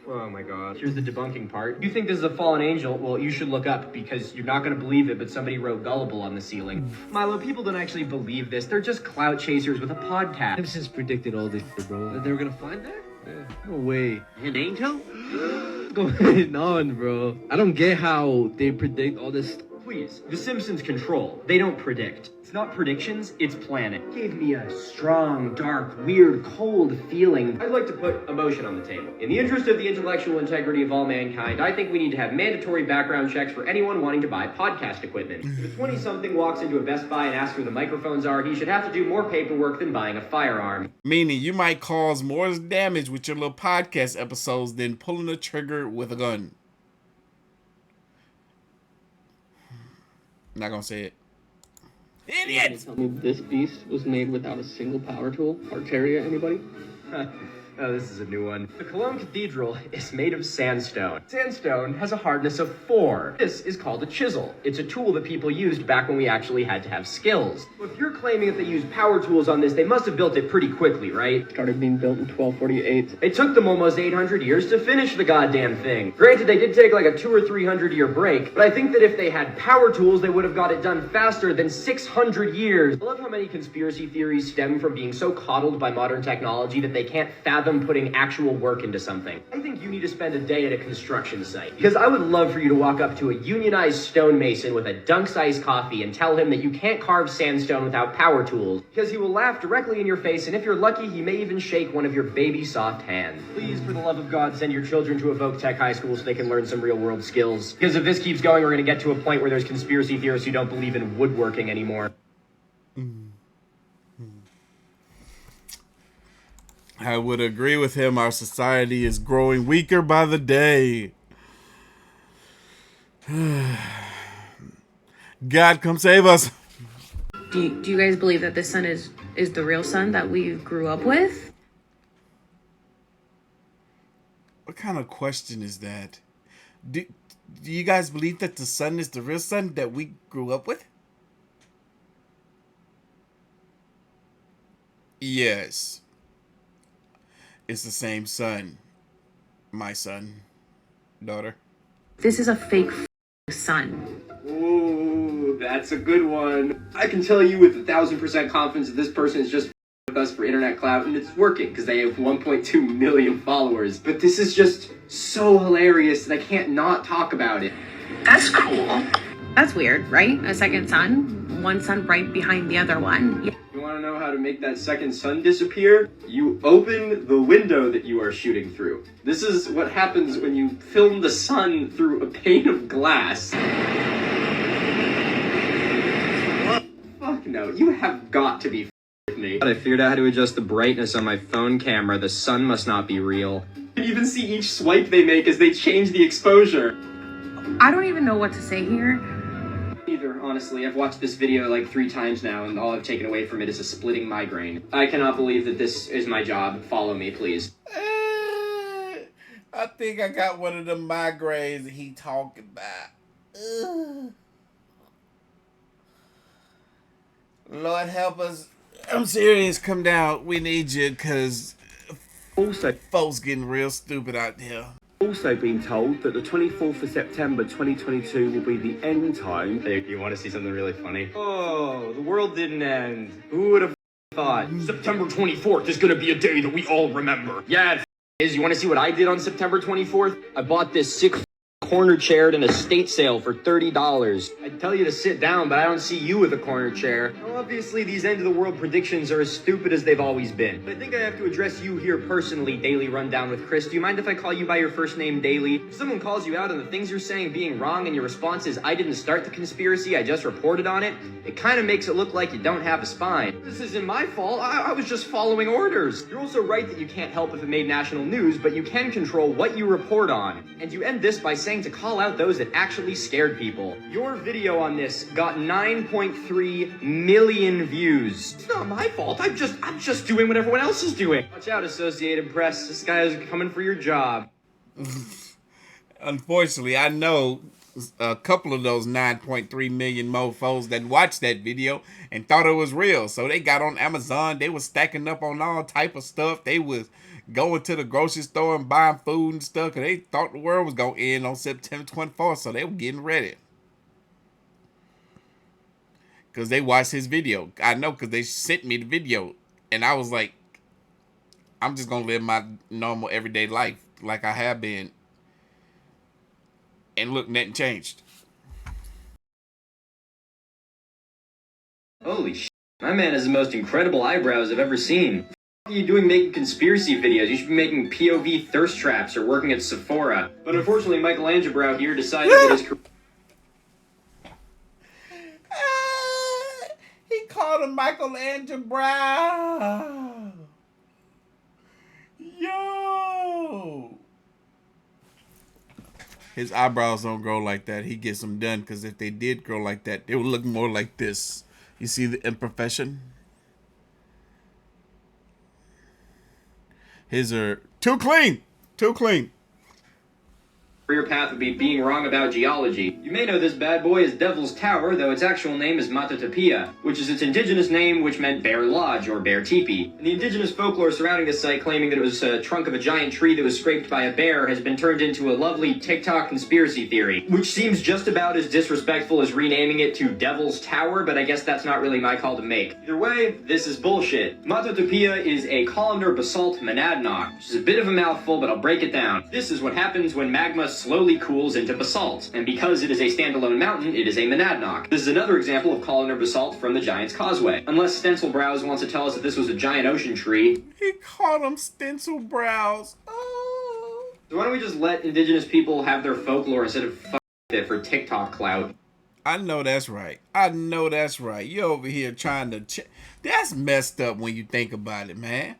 [SPEAKER 3] Oh my god. Here's the debunking part. You think this is a fallen angel? Well, you should look up because you're not going to believe it, but somebody wrote gullible on the ceiling. Milo, people don't actually believe this. They're just clout chasers with a podcast.
[SPEAKER 14] I've since predicted all this, bro. That they were going to find that? Yeah. No way.
[SPEAKER 8] An angel?
[SPEAKER 14] What's going on, bro? I don't get how they predict all this.
[SPEAKER 3] Please, The Simpsons control. They don't predict. It's not predictions, it's planning. Gave me a strong, dark, weird, cold feeling. I'd like to put emotion on the table. In the interest of the intellectual integrity of all mankind, I think we need to have mandatory background checks for anyone wanting to buy podcast equipment. If a 20-something walks into a Best Buy and asks where the microphones are, he should have to do more paperwork than buying a firearm.
[SPEAKER 1] Meaning you might cause more damage with your little podcast episodes than pulling a trigger with a gun. I'm not gonna say it. Idiots!
[SPEAKER 15] Tell me this beast was made without a single power tool? Arteria, anybody?
[SPEAKER 3] Oh, this is a new one. The Cologne Cathedral is made of sandstone. Sandstone has a hardness of 4. This is called a chisel. It's a tool that people used back when we actually had to have skills. Well, if you're claiming that they used power tools on this, they must have built it pretty quickly, right?
[SPEAKER 15] Started being built in 1248.
[SPEAKER 3] It took them almost 800 years to finish the goddamn thing. Granted, they did take like a 200 or 300 year break, but I think that if they had power tools, they would have got it done faster than 600 years. I love how many conspiracy theories stem from being so coddled by modern technology that they can't fathom putting actual work into something. I think you need to spend a day at a construction site, because I would love for you to walk up to a unionized stonemason with a Dunks iced coffee and tell him that you can't carve sandstone without power tools, because he will laugh directly in your face, and if you're lucky, he may even shake one of your baby soft hands. Please, for the love of God, send your children to Evoke Tech High School so they can learn some real world skills, because if this keeps going, we're going to get to a point where there's conspiracy theorists who don't believe in woodworking anymore.
[SPEAKER 1] I would agree with him. Our society is growing weaker by the day. God, come save us.
[SPEAKER 10] Do you guys believe that this sun is the real sun that we grew up with?
[SPEAKER 1] What kind of question is that? Do you guys believe that the sun is the real sun that we grew up with? Yes. It's the same sun. My son. Daughter.
[SPEAKER 10] This is a fake sun.
[SPEAKER 3] Ooh, that's a good one. I can tell you with 1,000% confidence that this person is just with us for internet clout, and it's working because they have 1.2 million followers. But this is just so hilarious that I can't not talk about it.
[SPEAKER 10] That's cool. That's weird, right? A second sun? One sun right behind the other one.
[SPEAKER 3] You want to know how to make that second sun disappear? You open the window that you are shooting through. This is what happens when you film the sun through a pane of glass. Fuck no, you have got to be with me. I figured out how to adjust the brightness on my phone camera. The sun must not be real. You can even see each swipe they make as they change the exposure.
[SPEAKER 10] I don't even know what to say here.
[SPEAKER 3] Neither, honestly. I've watched this video like 3 times now, and all I've taken away from it is a splitting migraine. I cannot believe that this is my job. Follow me, please.
[SPEAKER 1] I think I got one of the migraines he talking about. Lord help us. I'm serious. Come down. We need you, because
[SPEAKER 16] also
[SPEAKER 1] folks getting real stupid out there.
[SPEAKER 16] Also been told that the 24th of September 2022 will be the end time.
[SPEAKER 3] Hey, you want to see something really funny? Oh, the world didn't end. Who would have thought? September 24th is going to be a day that we all remember. Yeah, it is. You want to see what I did on September 24th? I bought this sick corner chair at an estate sale for $30. I'd tell you to sit down, but I don't see you with a corner chair. Well, obviously, these end-of-the-world predictions are as stupid as they've always been. But I think I have to address you here personally, Daily Rundown with Chris. Do you mind if I call you by your first name, Daily? If someone calls you out on the things you're saying being wrong and your response is, I didn't start the conspiracy, I just reported on it, it kind of makes it look like you don't have a spine. This isn't my fault. I was just following orders. You're also right that you can't help if it made national news, but you can control what you report on. And you end this by saying to call out those that actually scared people. Your video on this got 9.3 million views. It's not my fault. I'm just doing what everyone else is doing. Watch out, Associated Press. This guy is coming for your job.
[SPEAKER 1] Unfortunately, I know a couple of those 9.3 million mofos that watched that video and thought it was real. So they got on Amazon. They was stacking up on all type of stuff. They was going to the grocery store and buying food and stuff because they thought the world was going to end on September 24th. So they were getting ready. Because they watched his video. I know because they sent me the video. And I was like, I'm just going to live my normal everyday life like I have been. And look, nothing changed.
[SPEAKER 3] Holy shit. My man has the most incredible eyebrows I've ever seen. What are you doing making conspiracy videos? You should be making POV thirst traps or working at Sephora. But unfortunately, Michelangelo here decided that his career...
[SPEAKER 1] He called him Michelangelo. Yo. His eyebrows don't grow like that. He gets them done because if they did grow like that, they would look more like this. You see the imperfection? His are too clean. Too clean.
[SPEAKER 3] Career path would be being wrong about geology. You may know this bad boy as Devil's Tower, though its actual name is Matotopia, which is its indigenous name, which meant Bear Lodge or Bear Teepee. And the indigenous folklore surrounding this site, claiming that it was a trunk of a giant tree that was scraped by a bear, has been turned into a lovely TikTok conspiracy theory, which seems just about as disrespectful as renaming it to Devil's Tower, but I guess that's not really my call to make. Either way, this is bullshit. Matotopia is a columnar basalt monadnock, which is a bit of a mouthful, but I'll break it down. This is what happens when magma slowly cools into basalt, and because it is a standalone mountain, it is a monadnock. This is another example of columnar basalt from the Giant's Causeway. Unless Stencil Brows wants to tell us that this was a giant ocean tree.
[SPEAKER 1] He called them Stencil Brows. Oh.
[SPEAKER 3] So why don't we just let indigenous people have their folklore instead of f***ing it for TikTok clout?
[SPEAKER 1] I know that's right. I know that's right. You over here trying to... That's messed up when you think about it, man.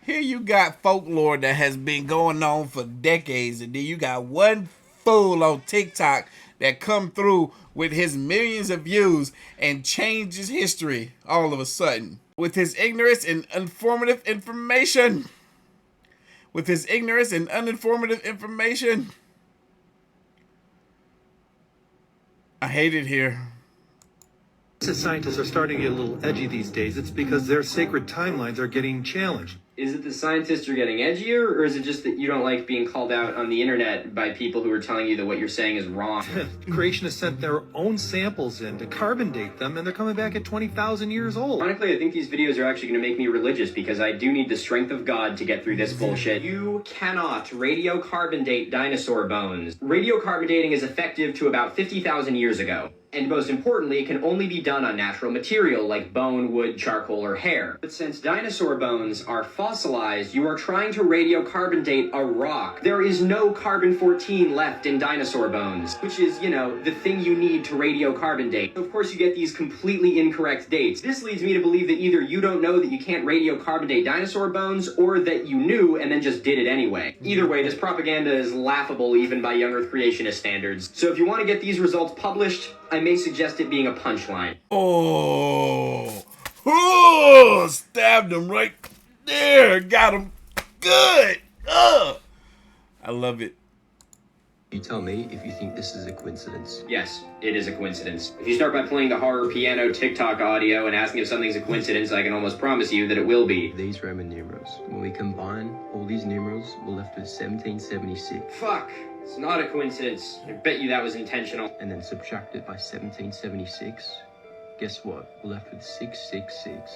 [SPEAKER 1] Here you got folklore that has been going on for decades, and then you got one fool on TikTok that come through with his millions of views and changes history all of a sudden. With his ignorance and uninformative information. With his ignorance and uninformative information. I hate it here.
[SPEAKER 17] Scientists are starting to get a little edgy these days. It's because their sacred timelines are getting challenged.
[SPEAKER 3] Is it the scientists are getting edgier, or is it just that you don't like being called out on the internet by people who are telling you that what you're saying is wrong?
[SPEAKER 17] Creationists sent their own samples in to carbon date them, and they're coming back at 20,000 years old.
[SPEAKER 3] Honestly, I think these videos are actually going to make me religious, because I do need the strength of God to get through this bullshit. You cannot radiocarbon date dinosaur bones. Radiocarbon dating is effective to about 50,000 years ago. And most importantly, it can only be done on natural material like bone, wood, charcoal, or hair. But since dinosaur bones are fossilized, you are trying to radiocarbon date a rock. There is no carbon-14 left in dinosaur bones, which is, you know, the thing you need to radiocarbon date. So of course, you get these completely incorrect dates. This leads me to believe that either you don't know that you can't radiocarbon date dinosaur bones, or that you knew and then just did it anyway. Either way, this propaganda is laughable even by young Earth creationist standards. So if you want to get these results published, I may suggest it being a punchline.
[SPEAKER 1] Oh, stabbed him right there. Got him good. I love it.
[SPEAKER 18] You tell me if you think this is a coincidence.
[SPEAKER 3] Yes, it is a coincidence. If you start by playing the horror piano TikTok audio and asking if something's a coincidence, I can almost promise you that it will be.
[SPEAKER 18] These Roman numerals. When we combine all these numerals, we're left with 1776.
[SPEAKER 3] Fuck. It's not a coincidence. I bet you that was intentional.
[SPEAKER 18] And then subtract it by 1776. Guess what? We're left with 666.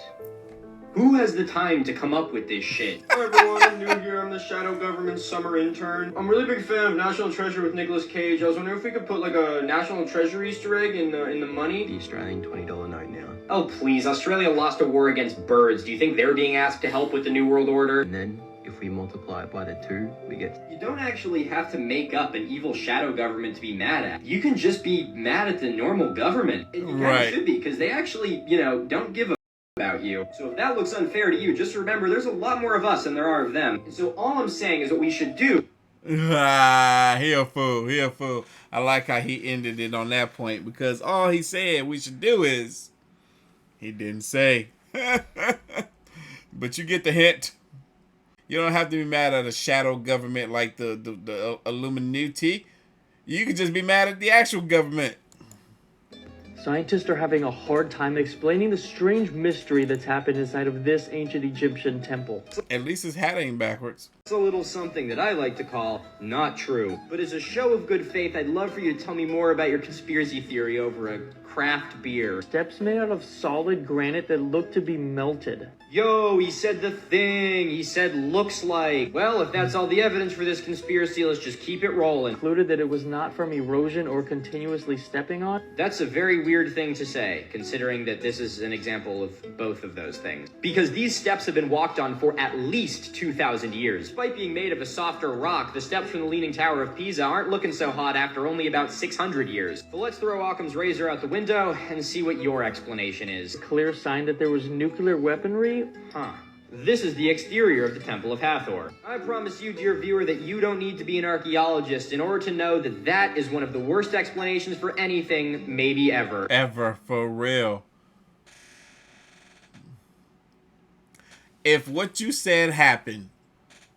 [SPEAKER 3] Who has the time to come up with this shit? Hi everyone, I'm new here. I'm the Shadow Government summer intern. I'm a really big fan of National Treasure with Nicolas Cage. I was wondering if we could put like a National Treasure Easter egg in the money.
[SPEAKER 18] The Australian $20 note now.
[SPEAKER 3] Oh please, Australia lost a war against birds. Do you think they're being asked to help with the New World Order?
[SPEAKER 18] And then, if we multiply it by the 2, we get...
[SPEAKER 3] You don't actually have to make up an evil shadow government to be mad at. You can just be mad at the normal government. And you kind of should be, because they actually, you know, don't give a about you. So if that looks unfair to you, just remember there's a lot more of us than there are of them. And so all I'm saying is what we should do.
[SPEAKER 1] Ah, he a fool. He a fool. I like how he ended it on that point, because all he said we should do is, he didn't say. But you get the hint. You don't have to be mad at a shadow government like the Illuminati. You can just be mad at the actual government.
[SPEAKER 15] Scientists are having a hard time explaining the strange mystery that's happened inside of this ancient Egyptian temple.
[SPEAKER 1] At least his hat ain't backwards.
[SPEAKER 3] It's a little something that I like to call not true. But as a show of good faith, I'd love for you to tell me more about your conspiracy theory over a craft beer.
[SPEAKER 15] Steps made out of solid granite that look to be melted.
[SPEAKER 3] Yo, he said the thing. He said looks like. Well, if that's all the evidence for this conspiracy, let's just keep it rolling.
[SPEAKER 15] Concluded that it was not from erosion or continuously stepping on.
[SPEAKER 3] That's a very weird thing to say, considering that this is an example of both of those things. Because these steps have been walked on for at least 2,000 years. Despite being made of a softer rock, the steps from the Leaning Tower of Pisa aren't looking so hot after only about 600 years. So let's throw Occam's razor out the window and see what your explanation is.
[SPEAKER 15] Clear sign that there was nuclear weaponry?
[SPEAKER 3] Huh. This is the exterior of the Temple of Hathor. I promise you, dear viewer, that you don't need to be an archaeologist in order to know that that is one of the worst explanations for anything, maybe ever.
[SPEAKER 1] Ever, for real. If what you said happened,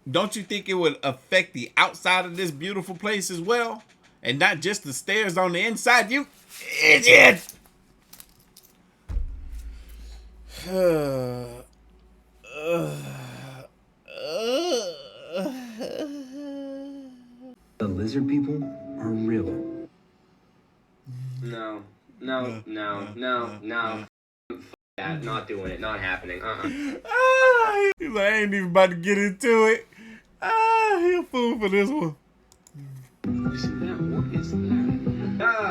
[SPEAKER 1] don't you think it would affect the outside of this beautiful place as well? And not just the stairs on the inside, you idiot!
[SPEAKER 12] The lizard people are real.
[SPEAKER 3] No. F that. Not doing it. Not happening.
[SPEAKER 1] He's like, I ain't even about to get into it. He a fool for this one.
[SPEAKER 3] What is that?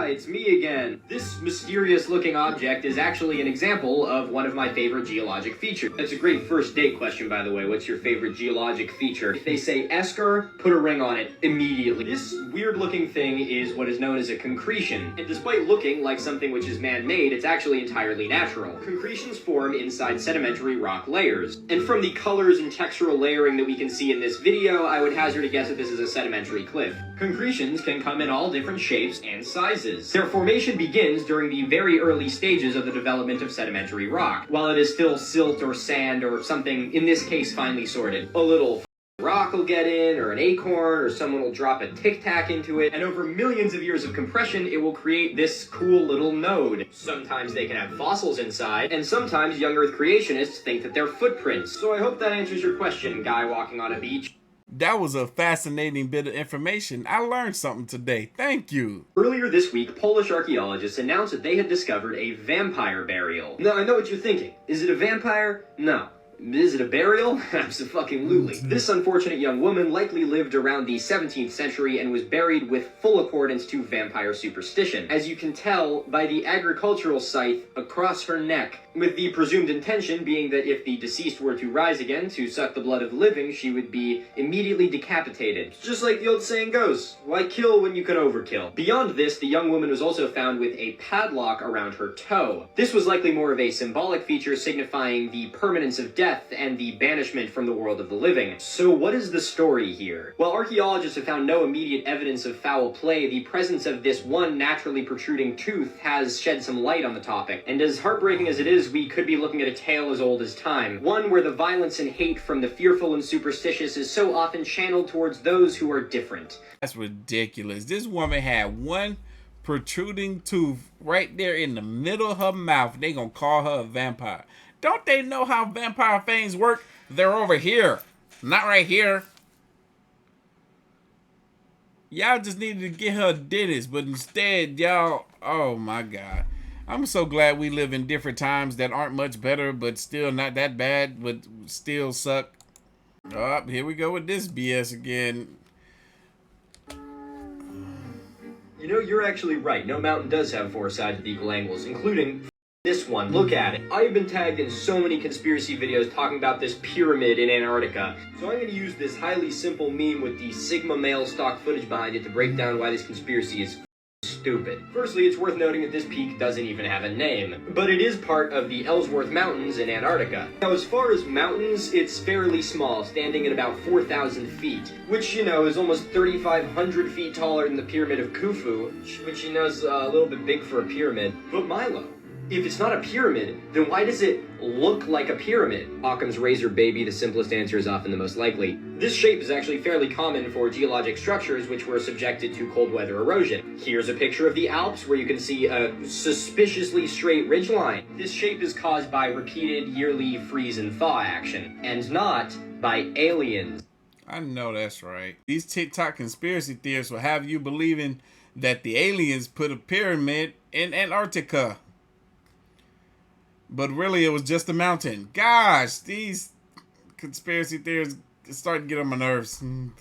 [SPEAKER 3] It's me again. This mysterious-looking object is actually an example of one of my favorite geologic features. That's a great first date question, by the way. What's your favorite geologic feature? If they say esker, put a ring on it immediately. This weird-looking thing is what is known as a concretion. And despite looking like something which is man-made, it's actually entirely natural. Concretions form inside sedimentary rock layers. And from the colors and textural layering that we can see in this video, I would hazard a guess that this is a sedimentary cliff. Concretions can come in all different shapes and sizes. Their formation begins during the very early stages of the development of sedimentary rock, while it is still silt or sand or something, in this case, finely sorted. A little rock will get in, or an acorn, or someone will drop a tic-tac into it, and over millions of years of compression, it will create this cool little node. Sometimes they can have fossils inside, and sometimes young Earth creationists think that they're footprints. So I hope that answers your question, guy walking on a beach.
[SPEAKER 1] That was a fascinating bit of information. I learned something today. Thank you.
[SPEAKER 3] Earlier this week, Polish archaeologists announced that they had discovered a vampire burial. Now, I know what you're thinking. Is it a vampire? No. Is it a burial? Absolutely. This unfortunate young woman likely lived around the 17th century and was buried with full accordance to vampire superstition, as you can tell by the agricultural scythe across her neck, with the presumed intention being that if the deceased were to rise again to suck the blood of the living, she would be immediately decapitated. Just like the old saying goes, why kill when you can overkill? Beyond this, the young woman was also found with a padlock around her toe. This was likely more of a symbolic feature signifying the permanence of death and the banishment from the world of the living. So what is the story here? While archaeologists have found no immediate evidence of foul play, the presence of this one naturally protruding tooth has shed some light on the topic. And as heartbreaking as it is, we could be looking at a tale as old as time. One where the violence and hate from the fearful and superstitious is so often channeled towards those who are different.
[SPEAKER 1] That's ridiculous. This woman had one protruding tooth right there in the middle of her mouth. They gonna call her a vampire. Don't they know how vampire fangs work? They're over here, not right here. Y'all just needed to get her a dentist, but instead, y'all, oh my God. I'm so glad we live in different times that aren't much better, but still not that bad, but still suck. Oh, here we go with this BS again.
[SPEAKER 3] You know, you're actually right. No mountain does have 4 sides with equal angles, including this one. Look at it. I have been tagged in so many conspiracy videos talking about this pyramid in Antarctica. So I'm going to use this highly simple meme with the Sigma male stock footage behind it to break down why this conspiracy is stupid. Firstly, it's worth noting that this peak doesn't even have a name, but it is part of the Ellsworth Mountains in Antarctica. Now, as far as mountains, it's fairly small, standing at about 4,000 feet, which, you know, is almost 3,500 feet taller than the Pyramid of Khufu, which, you know, is a little bit big for a pyramid. But Milo, if it's not a pyramid, then why does it look like a pyramid? Occam's razor, baby, the simplest answer is often the most likely. This shape is actually fairly common for geologic structures which were subjected to cold weather erosion. Here's a picture of the Alps where you can see a suspiciously straight ridgeline. This shape is caused by repeated yearly freeze and thaw action, and not by aliens.
[SPEAKER 1] I know that's right. These TikTok conspiracy theorists will have you believing that the aliens put a pyramid in Antarctica. But really, it was just a mountain. Gosh, these conspiracy theories start to get on my nerves.
[SPEAKER 3] And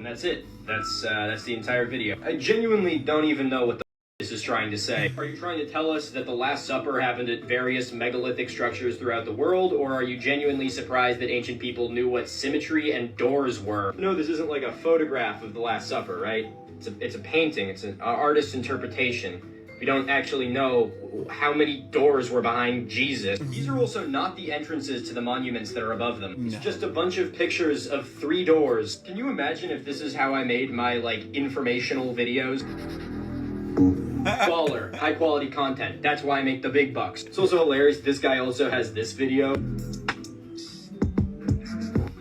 [SPEAKER 3] that's it. That's the entire video. I genuinely don't even know what the this is trying to say. Are you trying to tell us that the Last Supper happened at various megalithic structures throughout the world, or are you genuinely surprised that ancient people knew what symmetry and doors were? No, this isn't like a photograph of the Last Supper, right? It's a painting. It's an artist's interpretation. We don't actually know how many doors were behind Jesus. These are also not the entrances to the monuments that are above them. It's just a bunch of pictures of 3 doors. Can you imagine if this is how I made my, like, informational videos? Baller, high quality content. That's why I make the big bucks. It's also hilarious, this guy also has this video.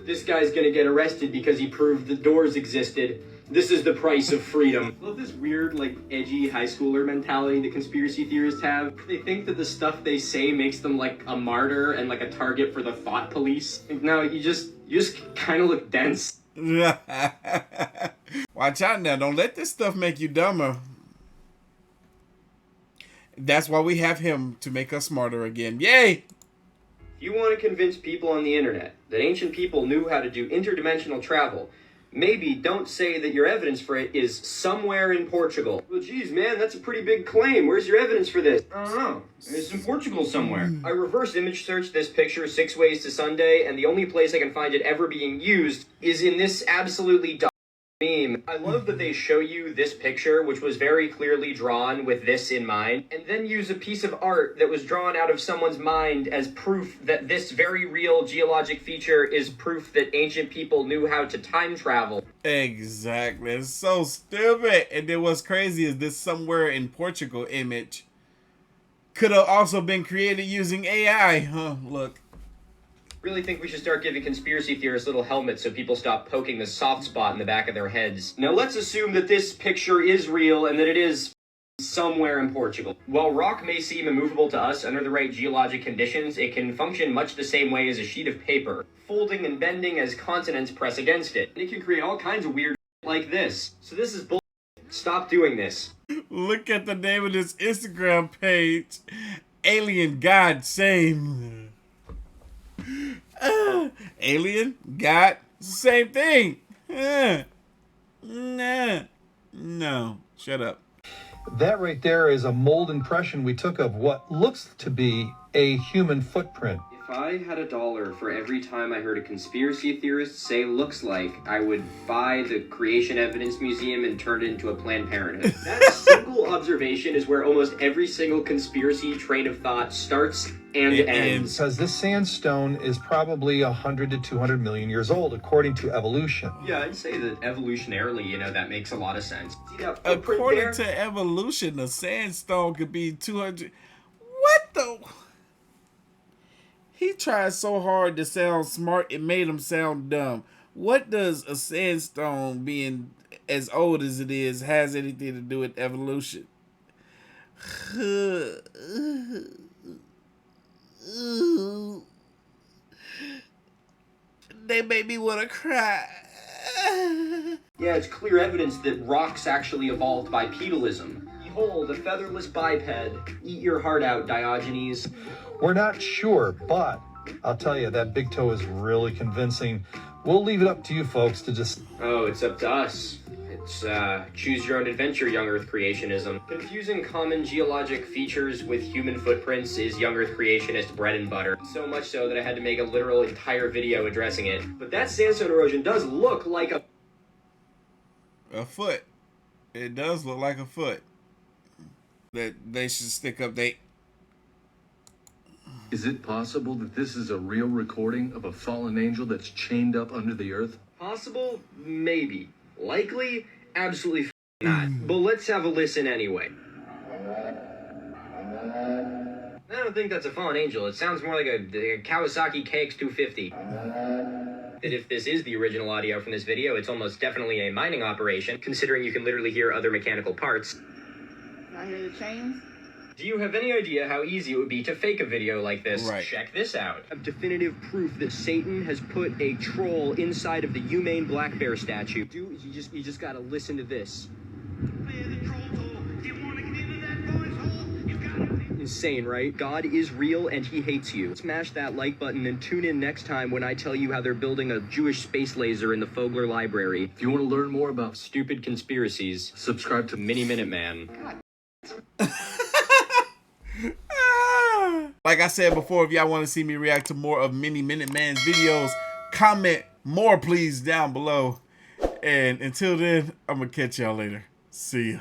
[SPEAKER 3] This guy's gonna get arrested because he proved the doors existed. This is the price of freedom. I love this weird, like, edgy high schooler mentality that conspiracy theorists have. They think that the stuff they say makes them, like, a martyr and, like, a target for the thought police. No, you just kind of look dense.
[SPEAKER 1] Watch out now. Don't let this stuff make you dumber. That's why we have him, to make us smarter again. Yay!
[SPEAKER 3] If you want to convince people on the internet that ancient people knew how to do interdimensional travel, maybe don't say that your evidence for it is somewhere in Portugal. Well, geez, man, that's a pretty big claim. Where's your evidence for this? I don't know. It's in Portugal somewhere. I reverse image searched this picture 6 ways to Sunday, and the only place I can find it ever being used is in this absolutely dumb meme. I love that they show you this picture, which was very clearly drawn with this in mind, and then use a piece of art that was drawn out of someone's mind as proof that this very real geologic feature is proof that ancient people knew how to time travel.
[SPEAKER 1] Exactly. It's so stupid. And then what's crazy is this somewhere in Portugal image could have also been created using AI. Huh, look.
[SPEAKER 3] Really think we should start giving conspiracy theorists little helmets so people stop poking the soft spot in the back of their heads. Now let's assume that this picture is real and that it is somewhere in Portugal. While rock may seem immovable to us under the right geologic conditions, it can function much the same way as a sheet of paper, folding and bending as continents press against it. And it can create all kinds of weird like this. So this is bull. Stop doing this.
[SPEAKER 1] Look at the name of this Instagram page. Alien God Same. Alien, God, same thing. Nah. No, shut up.
[SPEAKER 19] That right there is a mold impression we took of what looks to be a human footprint.
[SPEAKER 3] If I had $1 for every time I heard a conspiracy theorist say looks like, I would buy the Creation Evidence Museum and turn it into a Planned Parenthood. That single observation is where almost every single conspiracy train of thought starts and ends.
[SPEAKER 19] Because this sandstone is probably 100 to 200 million years old, according to evolution.
[SPEAKER 3] Yeah, I'd say that evolutionarily, you know, that makes a lot of sense. See that
[SPEAKER 1] according to evolution, the sandstone could be 200. What the? He tried so hard to sound smart, it made him sound dumb. What does a sandstone being as old as it is has anything to do with evolution? They made me want to cry.
[SPEAKER 3] Yeah, it's clear evidence that rocks actually evolved bipedalism. Behold, a featherless biped. Eat your heart out, Diogenes.
[SPEAKER 19] We're not sure, but I'll tell you, that big toe is really convincing. We'll leave it up to you folks to just...
[SPEAKER 3] Oh, it's up to us. It's choose your own adventure, young Earth creationism. Confusing common geologic features with human footprints is young Earth creationist bread and butter. So much so that I had to make a literal entire video addressing it. But that sandstone erosion does look like
[SPEAKER 1] a foot. It does look like a foot. That they should stick up they...
[SPEAKER 20] Is it possible that this is a real recording of a fallen angel that's chained up under the earth?
[SPEAKER 3] Possible? Maybe. Likely? Absolutely not. But let's have a listen anyway. I don't think that's a fallen angel. It sounds more like a Kawasaki KX250. And if this is the original audio from this video, it's almost definitely a mining operation, considering you can literally hear other mechanical parts.
[SPEAKER 5] I hear the chains.
[SPEAKER 3] Do you have any idea how easy it would be to fake a video like this?
[SPEAKER 1] Right.
[SPEAKER 3] Check this out. Definitive proof that Satan has put a troll inside of the humane black bear statue. Dude, you just gotta listen to this. Insane, right? God is real and he hates you. Smash that like button and tune in next time when I tell you how they're building a Jewish space laser in the Fogler Library.
[SPEAKER 20] If you want to learn more about
[SPEAKER 3] stupid conspiracies,
[SPEAKER 20] subscribe to
[SPEAKER 3] Mini Minuteman.
[SPEAKER 1] Like I said before, if y'all want to see me react to more of Mini Minuteman's videos, comment more please down below. And until then, I'm gonna catch y'all later. See ya.